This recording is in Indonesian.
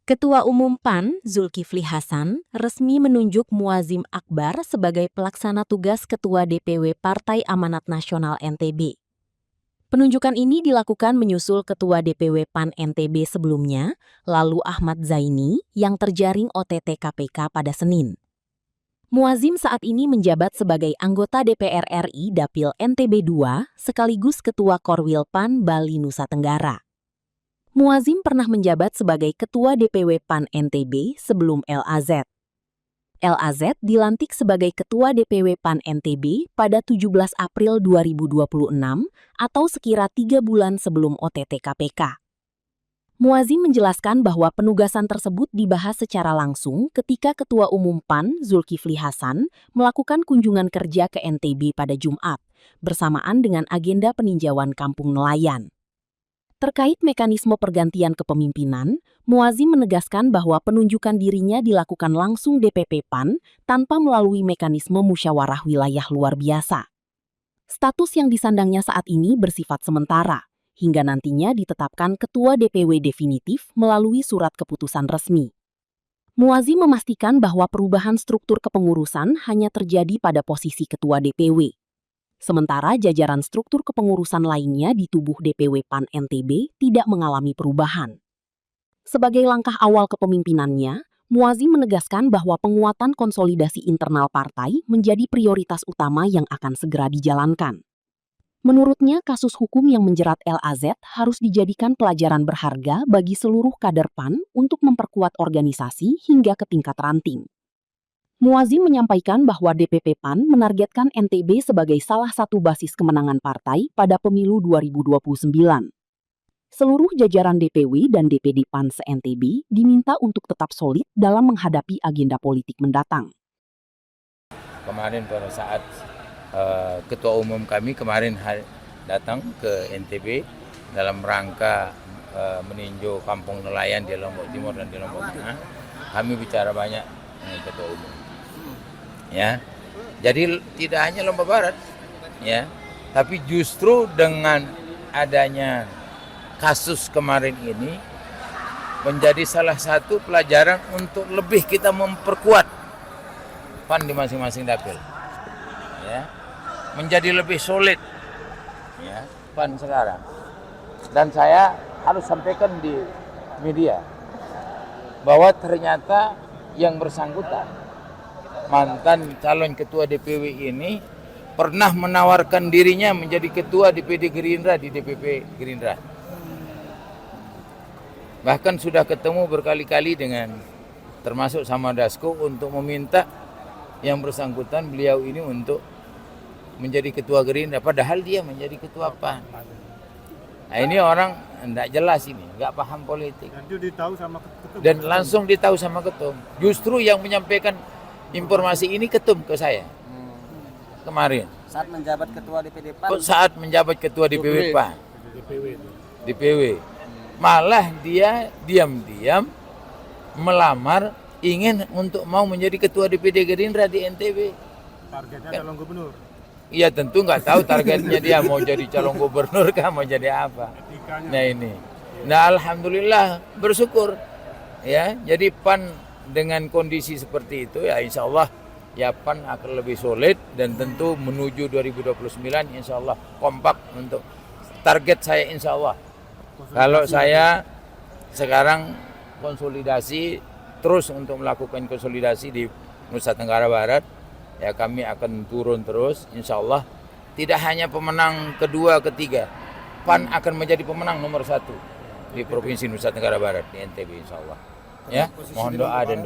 Ketua Umum PAN, Zulkifli Hasan, resmi menunjuk Muazzim Akbar sebagai pelaksana tugas Ketua DPW Partai Amanat Nasional NTB. Penunjukan ini dilakukan menyusul Ketua DPW PAN NTB sebelumnya, lalu Ahmad Zaini, yang terjaring OTT KPK pada Senin. Muazzim saat ini menjabat sebagai anggota DPR RI Dapil NTB II sekaligus Ketua Korwil PAN Bali Nusa Tenggara. Muazzim pernah menjabat sebagai Ketua DPW PAN NTB sebelum LAZ. LAZ dilantik sebagai Ketua DPW PAN NTB pada 17 April 2026 atau sekira 3 bulan sebelum OTT KPK. Muazzim menjelaskan bahwa penugasan tersebut dibahas secara langsung ketika Ketua Umum PAN Zulkifli Hasan melakukan kunjungan kerja ke NTB pada Jumat, bersamaan dengan agenda peninjauan kampung nelayan. Terkait mekanisme pergantian kepemimpinan, Muazzim menegaskan bahwa penunjukan dirinya dilakukan langsung DPP PAN tanpa melalui mekanisme musyawarah wilayah luar biasa. Status yang disandangnya saat ini bersifat sementara, hingga nantinya ditetapkan Ketua DPW definitif melalui surat keputusan resmi. Muazzim memastikan bahwa perubahan struktur kepengurusan hanya terjadi pada posisi Ketua DPW. Sementara jajaran struktur kepengurusan lainnya di tubuh DPW PAN NTB tidak mengalami perubahan. Sebagai langkah awal kepemimpinannya, Muazzim menegaskan bahwa penguatan konsolidasi internal partai menjadi prioritas utama yang akan segera dijalankan. Menurutnya, kasus hukum yang menjerat LAZ harus dijadikan pelajaran berharga bagi seluruh kader PAN untuk memperkuat organisasi hingga ke tingkat ranting. Muazzim menyampaikan bahwa DPP PAN menargetkan NTB sebagai salah satu basis kemenangan partai pada pemilu 2029. Seluruh jajaran DPW dan DPD PAN se-NTB diminta untuk tetap solid dalam menghadapi agenda politik mendatang. Kemarin pada saat Ketua Umum kami kemarin datang ke NTB dalam rangka meninjau kampung nelayan di Lombok Timur dan di Lombok Tengah, kami bicara banyak dengan Ketua Umum. Ya, jadi tidak hanya Lombok Barat, ya, tapi justru dengan adanya kasus kemarin ini menjadi salah satu pelajaran untuk lebih kita memperkuat PAN di masing-masing dapil, ya, menjadi lebih solid, ya, PAN sekarang. Dan saya harus sampaikan di media bahwa ternyata yang bersangkutan mantan calon ketua DPW ini pernah menawarkan dirinya menjadi ketua DPD Gerindra di DPP Gerindra. Bahkan sudah ketemu berkali-kali dengan termasuk sama Dasko untuk meminta yang bersangkutan beliau ini untuk menjadi ketua Gerindra, padahal dia menjadi ketua PAN. Nah, ini orang tidak jelas ini, nggak paham politik. Dan langsung ditahu sama ketum. Justru yang menyampaikan informasi ini ketum ke saya kemarin. Saat menjabat ketua DPD PAN. Saat menjabat ketua DPW PAN. DPW. Malah dia diam-diam melamar ingin untuk mau menjadi ketua DPD Gerindra di NTB. Targetnya calon gubernur. Iya tentu nggak tahu targetnya dia mau jadi calon gubernur kah mau jadi apa. Nah ini. Nah alhamdulillah bersyukur. Ya, jadi PAN dengan kondisi seperti itu ya insya Allah ya PAN akan lebih solid dan tentu menuju 2029 insya Allah kompak untuk target saya insya Allah. Kalau saya sekarang konsolidasi terus untuk melakukan konsolidasi di Nusa Tenggara Barat, ya kami akan turun terus insya Allah. Tidak hanya pemenang kedua, ketiga, PAN akan menjadi pemenang nomor 1 di Provinsi Nusa Tenggara Barat di NTB insya Allah. Ya, mohon doa dan